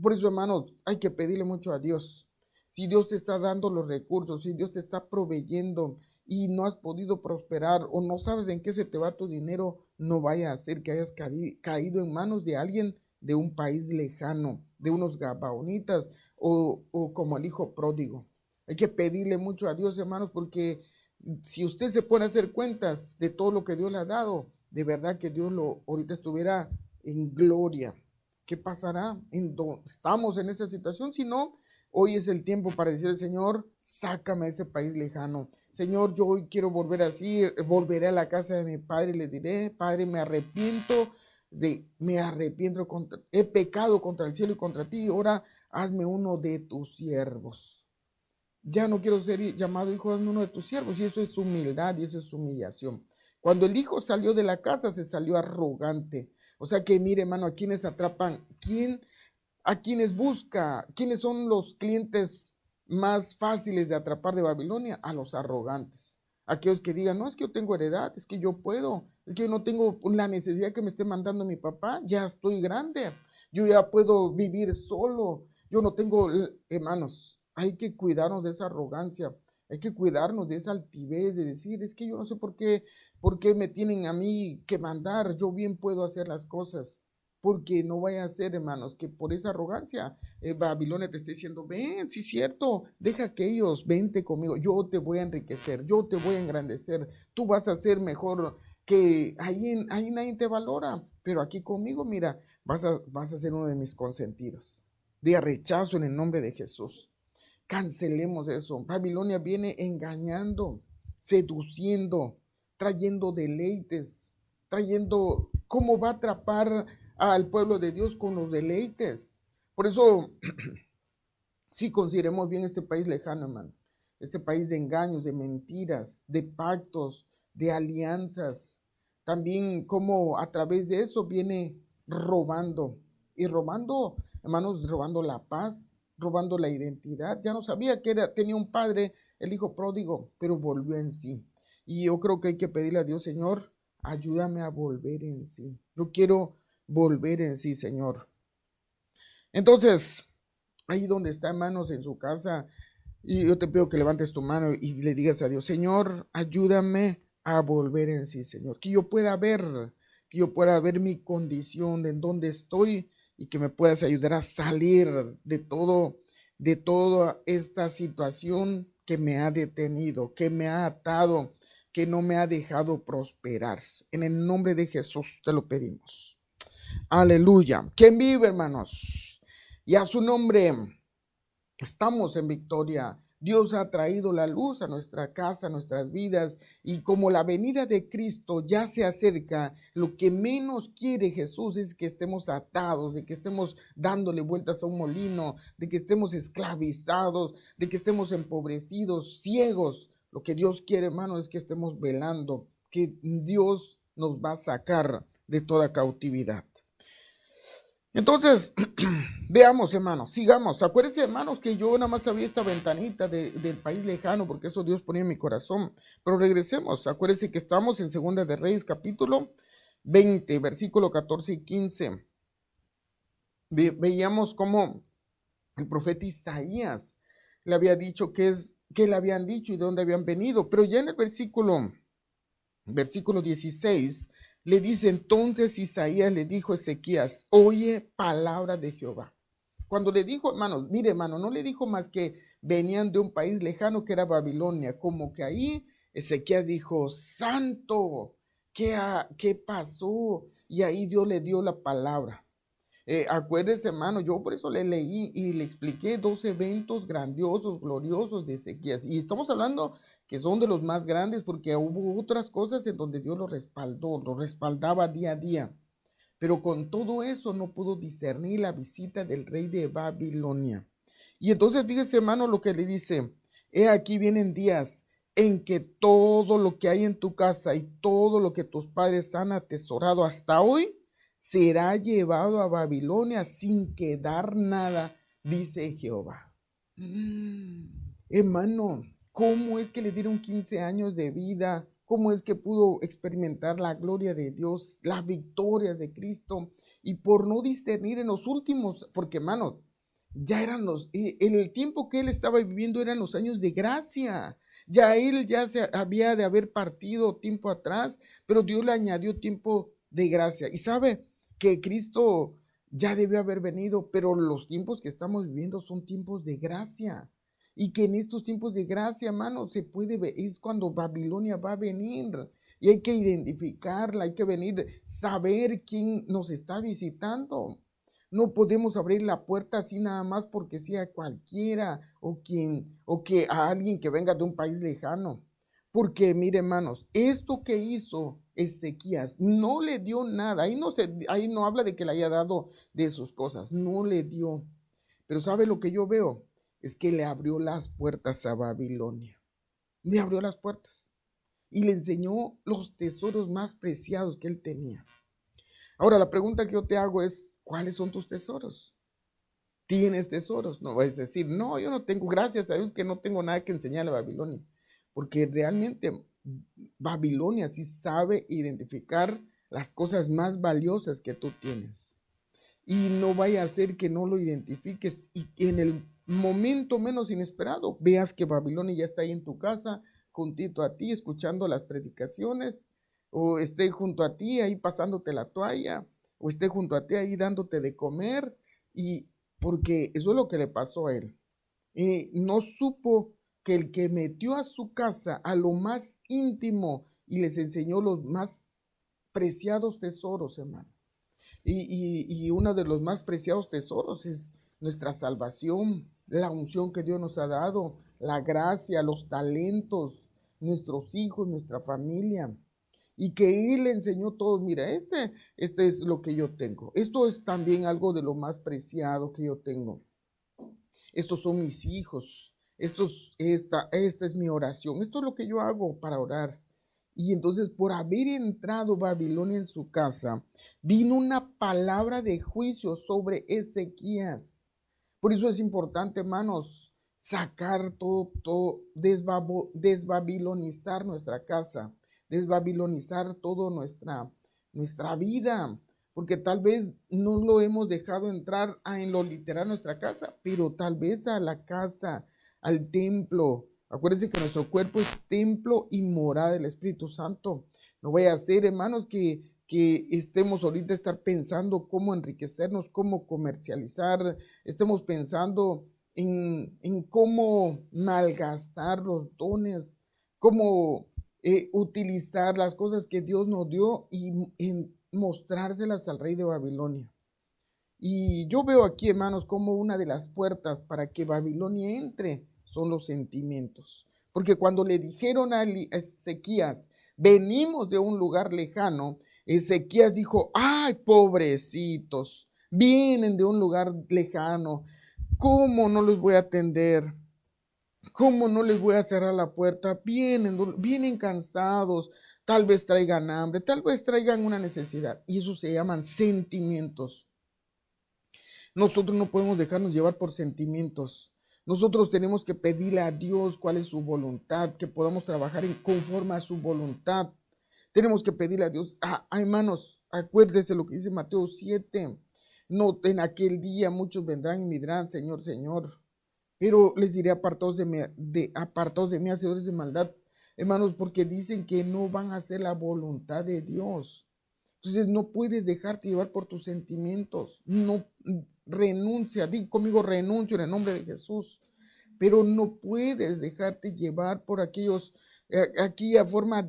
Por eso, hermanos, hay que pedirle mucho a Dios. Si Dios te está dando los recursos, si Dios te está proveyendo y no has podido prosperar o no sabes en qué se te va tu dinero, no vaya a ser que hayas caído en manos de alguien de un país lejano, de unos gabaonitas o como el hijo pródigo. Hay que pedirle mucho a Dios, hermanos, porque si usted se pone a hacer cuentas de todo lo que Dios le ha dado, de verdad que Dios ahorita estuviera en gloria. ¿Qué pasará? ¿Estamos en esa situación? Si no, hoy es el tiempo para decir, Señor, sácame a ese país lejano. Señor, yo hoy quiero volver así, volveré a la casa de mi padre y le diré, Padre, he pecado contra el cielo y contra ti, ahora hazme uno de tus siervos. Ya no quiero ser llamado hijo de uno de tus siervos, y eso es humildad y eso es humillación. Cuando el hijo salió de la casa, se salió arrogante. O sea que mire, hermano, a quienes atrapan, a quienes busca, quiénes son los clientes más fáciles de atrapar de Babilonia, a los arrogantes. Aquellos que digan, no, es que yo tengo heredad, es que yo puedo, es que yo no tengo la necesidad que me esté mandando mi papá, ya estoy grande, yo ya puedo vivir solo, yo no tengo, hermanos, hay que cuidarnos de esa arrogancia, hay que cuidarnos de esa altivez de decir, es que yo no sé por qué me tienen a mí que mandar, yo bien puedo hacer las cosas. Porque no vaya a ser, hermanos, que por esa arrogancia Babilonia te esté diciendo, ven, sí es cierto, deja que ellos, vente conmigo, yo te voy a enriquecer, yo te voy a engrandecer, tú vas a ser mejor, que ahí nadie te valora, pero aquí conmigo, mira, vas a ser uno de mis consentidos. De rechazo en el nombre de Jesús. Cancelemos eso. Babilonia viene engañando, seduciendo, trayendo deleites, trayendo cómo va a atrapar al pueblo de Dios con los deleites. Por eso, si consideremos bien este país lejano, hermano, este país de engaños, de mentiras, de pactos, de alianzas, también cómo a través de eso viene robando y robando, hermanos, robando la paz, robando la identidad. Ya no sabía que tenía un padre, el hijo pródigo, pero volvió en sí. Y yo creo que hay que pedirle a Dios, Señor, ayúdame a volver en sí. Yo quiero volver en sí, Señor. Entonces, ahí donde está, hermanos, en su casa, y yo te pido que levantes tu mano y le digas a Dios, Señor, ayúdame a volver en sí, Señor, que yo pueda ver mi condición, de en dónde estoy, y que me puedas ayudar a salir de toda esta situación que me ha detenido, que me ha atado, que no me ha dejado prosperar. En el nombre de Jesús te lo pedimos. Aleluya. ¿Quién vive, hermanos? Y a su nombre estamos en victoria. Dios ha traído la luz a nuestra casa, a nuestras vidas, y como la venida de Cristo ya se acerca, lo que menos quiere Jesús es que estemos atados, de que estemos dándole vueltas a un molino, de que estemos esclavizados, de que estemos empobrecidos, ciegos. Lo que Dios quiere, hermano, es que estemos velando, que Dios nos va a sacar de toda cautividad. Entonces, veamos, hermanos, sigamos. Acuérdense, hermanos, que yo nada más sabía esta ventanita del país lejano, porque eso Dios ponía en mi corazón. Pero regresemos. Acuérdense que estamos en Segunda de Reyes, capítulo 20, versículo 14 y 15. Veíamos cómo el profeta Isaías le había dicho qué le habían dicho y de dónde habían venido. Pero ya en el versículo 16, le dice: entonces Isaías le dijo a Ezequías: oye palabra de Jehová. Cuando le dijo, hermanos, mire, hermano, no le dijo más que venían de un país lejano que era Babilonia. Como que ahí Ezequías dijo: santo, ¿qué pasó? Y ahí Dios le dio la palabra. Acuérdese, hermano, yo por eso le leí y le expliqué 2 eventos grandiosos, gloriosos de Ezequías. Y estamos hablando que son de los más grandes, porque hubo otras cosas en donde Dios lo respaldó, lo respaldaba día a día. Pero con todo eso no pudo discernir la visita del rey de Babilonia. Y entonces fíjese, hermano, lo que le dice: he aquí vienen días en que todo lo que hay en tu casa y todo lo que tus padres han atesorado hasta hoy será llevado a Babilonia sin quedar nada, dice Jehová. Hermano, ¿cómo es que le dieron 15 años de vida? ¿Cómo es que pudo experimentar la gloria de Dios, las victorias de Cristo? Y por no discernir en los últimos, porque, hermanos, ya eran el tiempo que él estaba viviendo eran los años de gracia. Ya se había de haber partido tiempo atrás, pero Dios le añadió tiempo de gracia. Y sabe que Cristo ya debió haber venido, pero los tiempos que estamos viviendo son tiempos de gracia. Y que en estos tiempos de gracia, hermano, se puede ver, es cuando Babilonia va a venir. Y hay que identificarla, hay que venir, saber quién nos está visitando. No podemos abrir la puerta así nada más porque sea cualquiera o que a alguien que venga de un país lejano. Porque mire, hermanos, esto que hizo Ezequías no le dio nada. Ahí no habla de que le haya dado de sus cosas, no le dio. Pero ¿sabe lo que yo veo? Es que le abrió las puertas a Babilonia. Le abrió las puertas y le enseñó los tesoros más preciados que él tenía. Ahora, la pregunta que yo te hago es: ¿cuáles son tus tesoros? ¿Tienes tesoros? No vas a decir: no, yo no tengo, gracias a Dios que no tengo nada que enseñarle a Babilonia. Porque realmente Babilonia sí sabe identificar las cosas más valiosas que tú tienes. Y no vaya a ser que no lo identifiques y en el momento menos inesperado veas que Babilonia ya está ahí en tu casa, juntito a ti, escuchando las predicaciones, o esté junto a ti ahí pasándote la toalla, o esté junto a ti ahí dándote de comer, y porque eso es lo que le pasó a él. No supo que el que metió a su casa a lo más íntimo y les enseñó los más preciados tesoros, hermano. Y uno de los más preciados tesoros es nuestra salvación, la unción que Dios nos ha dado, la gracia, los talentos, nuestros hijos, nuestra familia. Y que Él le enseñó todo. Mira, este es lo que yo tengo. Esto es también algo de lo más preciado que yo tengo. Estos son mis hijos. Esta es mi oración. Esto es lo que yo hago para orar. Y entonces, por haber entrado Babilonia en su casa, vino una palabra de juicio sobre Ezequías. Por eso es importante, hermanos, sacar todo, desbabilonizar nuestra casa, desbabilonizar toda nuestra vida, porque tal vez no lo hemos dejado entrar en lo literal nuestra casa, pero tal vez a la casa, al templo. Acuérdense que nuestro cuerpo es templo y morada del Espíritu Santo. No vaya a ser, hermanos, que estemos ahorita estar pensando cómo enriquecernos, cómo comercializar, estemos pensando en cómo malgastar los dones, cómo utilizar las cosas que Dios nos dio y en mostrárselas al rey de Babilonia. Y yo veo aquí, hermanos, como una de las puertas para que Babilonia entre son los sentimientos. Porque cuando le dijeron a Ezequías, venimos de un lugar lejano, Ezequías dijo, ay, pobrecitos, vienen de un lugar lejano, ¿cómo no los voy a atender? ¿Cómo no les voy a cerrar la puerta? Vienen cansados, tal vez traigan hambre, tal vez traigan una necesidad. Y eso se llaman sentimientos. Nosotros no podemos dejarnos llevar por sentimientos. Nosotros tenemos que pedirle a Dios cuál es su voluntad, que podamos trabajar conforme a su voluntad. Tenemos que pedirle a Dios, hermanos, acuérdese lo que dice Mateo 7. No, en aquel día muchos vendrán y me dirán, Señor, Señor. Pero les diré, apartados de mí, hacedores de maldad, hermanos, porque dicen que no van a hacer la voluntad de Dios. Entonces no puedes dejarte llevar por tus sentimientos. No renuncia, di conmigo, renuncio en el nombre de Jesús. Pero no puedes dejarte llevar por aquellos, aquí a forma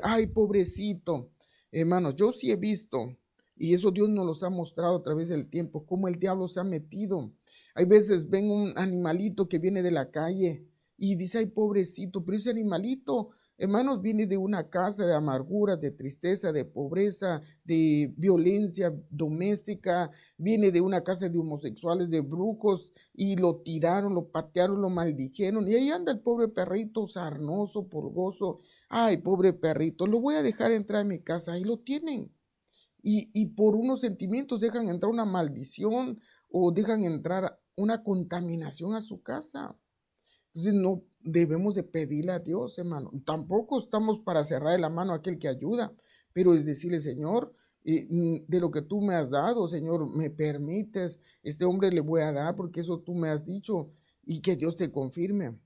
ay, pobrecito. Hermanos, yo sí he visto, y eso Dios nos los ha mostrado a través del tiempo, cómo el diablo se ha metido. Hay veces ven un animalito que viene de la calle y dice, ay, pobrecito, pero ese animalito, hermanos, viene de una casa de amargura, de tristeza, de pobreza, de violencia doméstica, viene de una casa de homosexuales, de brujos, y lo tiraron, lo patearon, lo maldijeron, y ahí anda el pobre perrito sarnoso, polgoso. Ay, pobre perrito, lo voy a dejar entrar en mi casa, ahí lo tienen. Y por unos sentimientos dejan entrar una maldición o dejan entrar una contaminación a su casa. Entonces no debemos de pedirle a Dios, hermano. Tampoco estamos para cerrar la mano a aquel que ayuda, pero es decirle, Señor, de lo que tú me has dado, Señor, me permites, este hombre le voy a dar porque eso tú me has dicho y que Dios te confirme.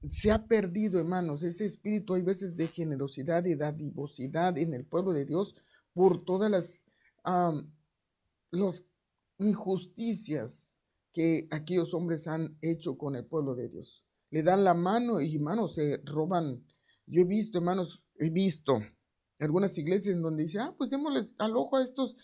Se ha perdido, hermanos, ese espíritu hay veces de generosidad y dadivosidad en el pueblo de Dios por todas las injusticias que aquellos hombres han hecho con el pueblo de Dios. Le dan la mano y, hermanos, se roban. Yo he visto, hermanos, algunas iglesias en donde dice, pues démosles alojo a estos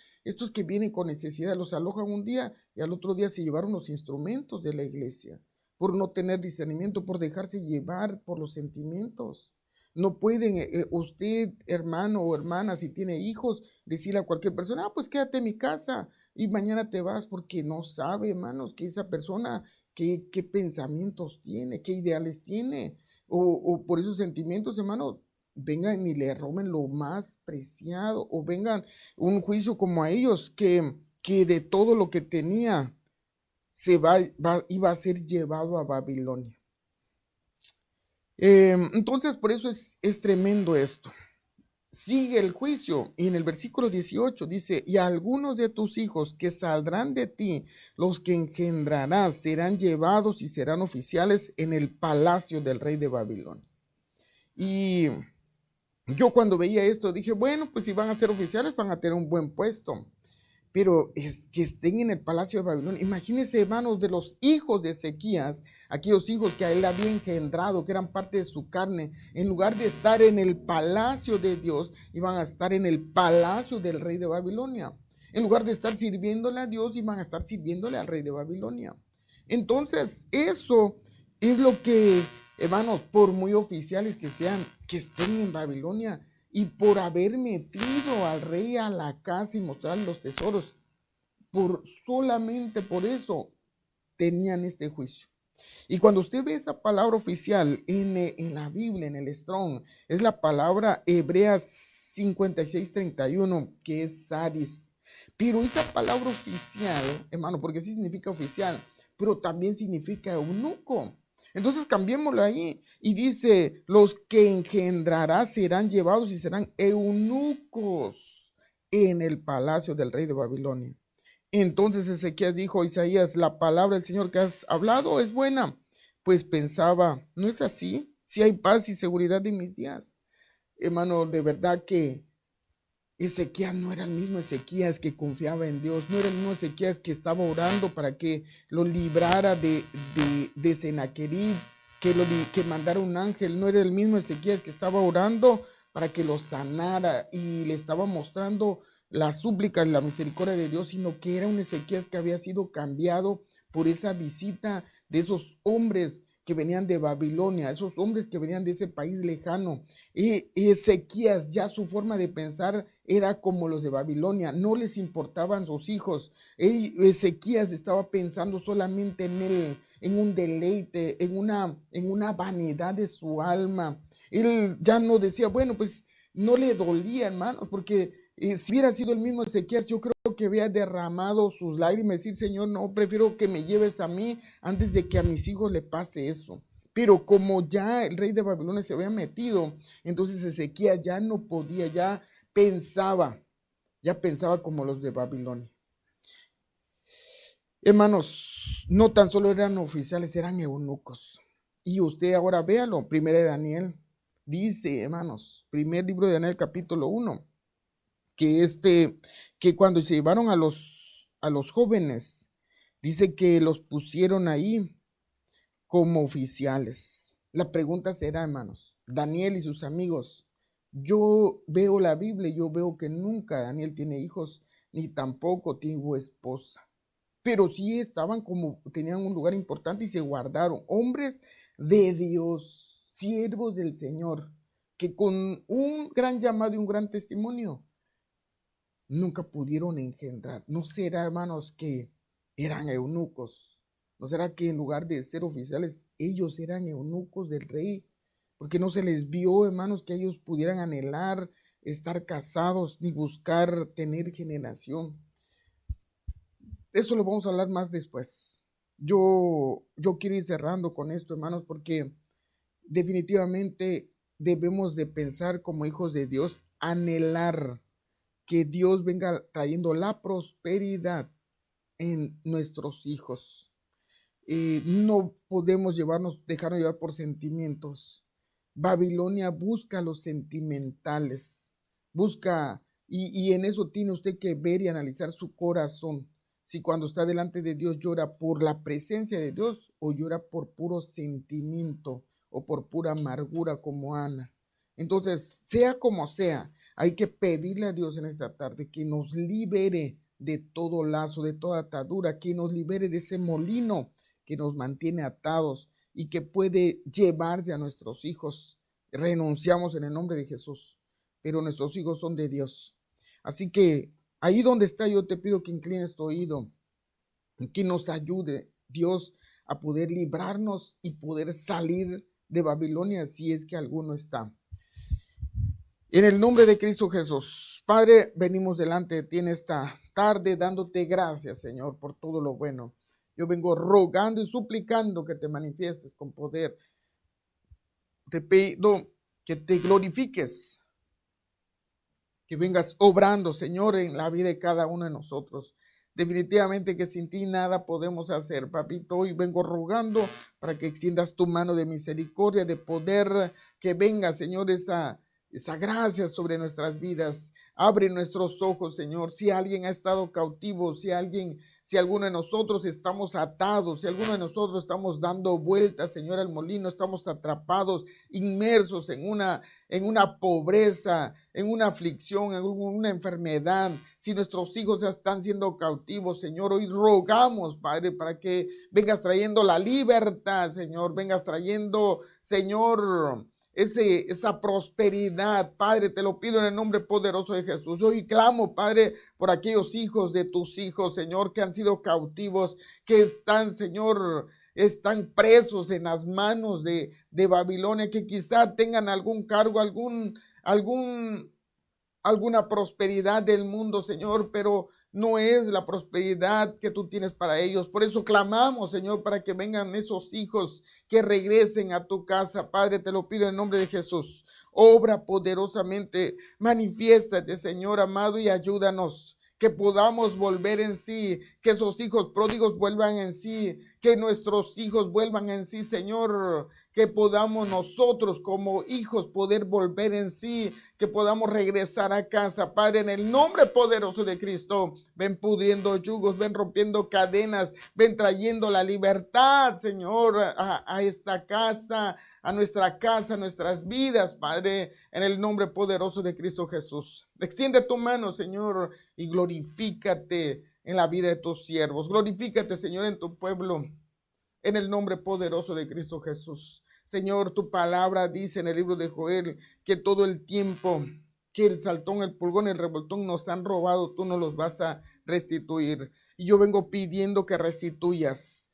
que vienen con necesidad, los alojan un día y al otro día se llevaron los instrumentos de la iglesia por no tener discernimiento, por dejarse llevar por los sentimientos. No pueden usted, hermano o hermana, si tiene hijos, decirle a cualquier persona, pues quédate en mi casa y mañana te vas, porque no sabe, hermanos, que esa persona, qué pensamientos tiene, qué ideales tiene, o por esos sentimientos, hermano, vengan y le roben lo más preciado, o vengan un juicio como a ellos, que de todo lo que tenía, iba a ser llevado a Babilonia. Entonces, por eso es tremendo esto. Sigue el juicio y en el versículo 18 dice, y algunos de tus hijos que saldrán de ti, los que engendrarás, serán llevados y serán oficiales en el palacio del rey de Babilonia. Y yo cuando veía esto dije, bueno, pues si van a ser oficiales van a tener un buen puesto. Pero es que estén en el palacio de Babilonia. Imagínense, hermanos, de los hijos de Ezequías, aquellos hijos que a él había engendrado, que eran parte de su carne, en lugar de estar en el palacio de Dios, iban a estar en el palacio del rey de Babilonia. En lugar de estar sirviéndole a Dios, iban a estar sirviéndole al rey de Babilonia. Entonces, eso es lo que, hermanos, por muy oficiales que sean, que estén en Babilonia, y por haber metido al rey a la casa y mostrar los tesoros, solamente por eso tenían este juicio. Y cuando usted ve esa palabra oficial en la Biblia, en el Strong, es la palabra hebrea 5631, que es Saris. Pero esa palabra oficial, hermano, porque sí significa oficial, pero también significa eunuco. Entonces cambiémoslo ahí y dice, los que engendrará serán llevados y serán eunucos en el palacio del rey de Babilonia. Entonces Ezequías dijo a Isaías, la palabra del Señor que has hablado es buena. Pues pensaba, ¿no es así? Si hay paz y seguridad en mis días. Hermano, de verdad que Ezequías no era el mismo Ezequías que confiaba en Dios, no era el mismo Ezequías que estaba orando para que lo librara de Sennacherib, que mandara un ángel, no era el mismo Ezequías que estaba orando para que lo sanara y le estaba mostrando la súplica y la misericordia de Dios, sino que era un Ezequías que había sido cambiado por esa visita de esos hombres que venían de Babilonia, esos hombres que venían de ese país lejano. Y Ezequías, ya su forma de pensar era como los de Babilonia, no les importaban sus hijos. Ezequías estaba pensando solamente en él, en un deleite, en una vanidad de su alma. Él ya no decía, bueno, pues no le dolía, hermano, porque si hubiera sido el mismo Ezequías, yo creo que había derramado sus lágrimas y decir, Señor, no, prefiero que me lleves a mí antes de que a mis hijos le pase eso. Pero como ya el rey de Babilonia se había metido, entonces Ezequías ya no podía, ya pensaba como los de Babilonia. Hermanos, no tan solo eran oficiales, eran eunucos. Y usted ahora véalo, primera de Daniel, dice, hermanos, primer libro de Daniel, capítulo 1, que cuando se llevaron a los jóvenes, dice que los pusieron ahí como oficiales. La pregunta será, hermanos, Daniel y sus amigos, yo veo la Biblia, yo veo que nunca Daniel tiene hijos, ni tampoco tuvo esposa, pero sí estaban como, tenían un lugar importante y se guardaron, hombres de Dios, siervos del Señor, que con un gran llamado y un gran testimonio, nunca pudieron engendrar. ¿No será, hermanos, que eran eunucos? ¿No será que en lugar de ser oficiales, ellos eran eunucos del rey? Porque no se les vio, hermanos, que ellos pudieran anhelar estar casados ni buscar tener generación. Eso lo vamos a hablar más después. Yo quiero ir cerrando con esto, hermanos, porque definitivamente debemos de pensar como hijos de Dios, anhelar que Dios venga trayendo la prosperidad en nuestros hijos. No podemos dejarnos llevar por sentimientos. Babilonia busca los sentimentales, busca, y en eso tiene usted que ver y analizar su corazón. Si cuando está delante de Dios llora por la presencia de Dios o llora por puro sentimiento o por pura amargura como Ana. Entonces, sea como sea, hay que pedirle a Dios en esta tarde que nos libere de todo lazo, de toda atadura, que nos libere de ese molino que nos mantiene atados y que puede llevarse a nuestros hijos. Renunciamos en el nombre de Jesús, pero nuestros hijos son de Dios. Así que ahí donde está, yo te pido que inclines tu oído, que nos ayude Dios a poder librarnos y poder salir de Babilonia si es que alguno está. En el nombre de Cristo Jesús, Padre, venimos delante de ti en esta tarde dándote gracias, Señor, por todo lo bueno. Yo vengo rogando y suplicando que te manifiestes con poder. Te pido que te glorifiques, que vengas obrando, Señor, en la vida de cada uno de nosotros. Definitivamente que sin ti nada podemos hacer, papito. Hoy vengo rogando para que extiendas tu mano de misericordia, de poder, que venga, Señor, esa gracia sobre nuestras vidas. Abre nuestros ojos, Señor. Si alguien ha estado cautivo, si alguno de nosotros estamos atados, si alguno de nosotros estamos dando vueltas, Señor, al molino, estamos atrapados, inmersos en una pobreza, en una aflicción, en una enfermedad, si nuestros hijos ya están siendo cautivos, Señor, hoy rogamos, Padre, para que vengas trayendo la libertad, Señor, vengas trayendo, Señor, esa prosperidad, Padre, te lo pido en el nombre poderoso de Jesús. Hoy clamo, Padre, por aquellos hijos de tus hijos, Señor, que han sido cautivos, que están, Señor, están presos en las manos de Babilonia, que quizá tengan algún cargo, alguna prosperidad del mundo, Señor, pero no es la prosperidad que tú tienes para ellos. Por eso clamamos, Señor, para que vengan esos hijos que regresen a tu casa. Padre, te lo pido en nombre de Jesús. Obra poderosamente, manifiéstate, Señor amado, y ayúdanos. Que podamos volver en sí, que esos hijos pródigos vuelvan en sí, que nuestros hijos vuelvan en sí, Señor, que podamos nosotros como hijos poder volver en sí, que podamos regresar a casa, Padre, en el nombre poderoso de Cristo. Ven pudriendo yugos, ven rompiendo cadenas, ven trayendo la libertad, Señor, a esta casa, a nuestras vidas, Padre, en el nombre poderoso de Cristo Jesús. Extiende tu mano, Señor, y glorifícate en la vida de tus siervos. Glorifícate, Señor, en tu pueblo, en el nombre poderoso de Cristo Jesús. Señor, tu palabra dice en el libro de Joel que todo el tiempo que el saltón, el pulgón, el revoltón nos han robado, tú nos los vas a restituir. Y yo vengo pidiendo que restituyas,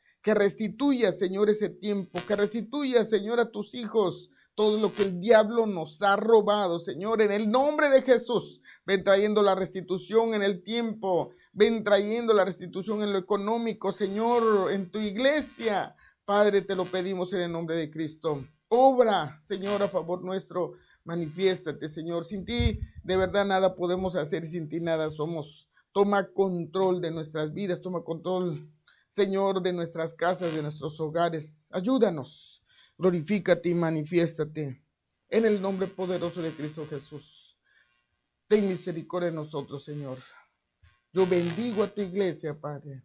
Señor, ese tiempo, que restituyas, Señor, a tus hijos todo lo que el diablo nos ha robado, Señor, en el nombre de Jesús. Ven trayendo la restitución en el tiempo, ven trayendo la restitución en lo económico, Señor, en tu iglesia. Padre, te lo pedimos en el nombre de Cristo. Obra, Señor, a favor nuestro. Manifiéstate, Señor. Sin ti, de verdad, nada podemos hacer, sin ti nada somos. Toma control de nuestras vidas, toma control, Señor, de nuestras casas, de nuestros hogares. Ayúdanos. Glorifícate y manifiéstate en el nombre poderoso de Cristo Jesús. Ten misericordia de nosotros, Señor. Yo bendigo a tu iglesia, Padre.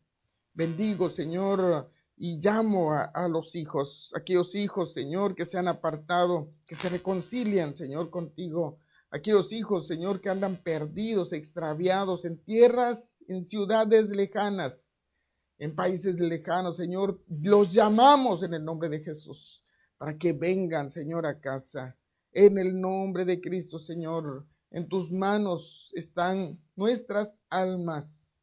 Bendigo, Señor, y llamo a los hijos, aquellos hijos, Señor, que se han apartado, que se reconcilian, Señor, contigo. Aquellos hijos, Señor, que andan perdidos, extraviados en tierras, en ciudades lejanas, en países lejanos, Señor. Los llamamos en el nombre de Jesús para que vengan, Señor, a casa. En el nombre de Cristo, Señor, en tus manos están nuestras almas.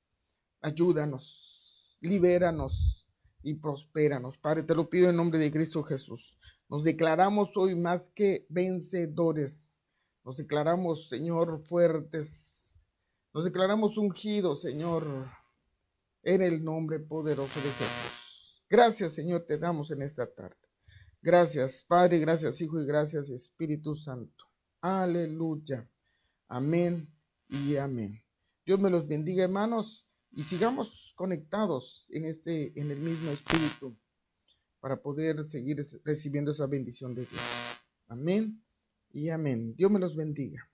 Ayúdanos, libéranos y prospéranos. Padre, te lo pido en nombre de Cristo Jesús. Nos declaramos hoy más que vencedores. Nos declaramos, Señor, fuertes. Nos declaramos ungidos, Señor, en el nombre poderoso de Jesús. Gracias, Señor, te damos en esta tarde. Gracias, Padre, gracias, Hijo, y gracias, Espíritu Santo. Aleluya. Amén y amén. Dios me los bendiga, hermanos, y sigamos conectados en el mismo espíritu para poder seguir recibiendo esa bendición de Dios. Amén y amén. Dios me los bendiga.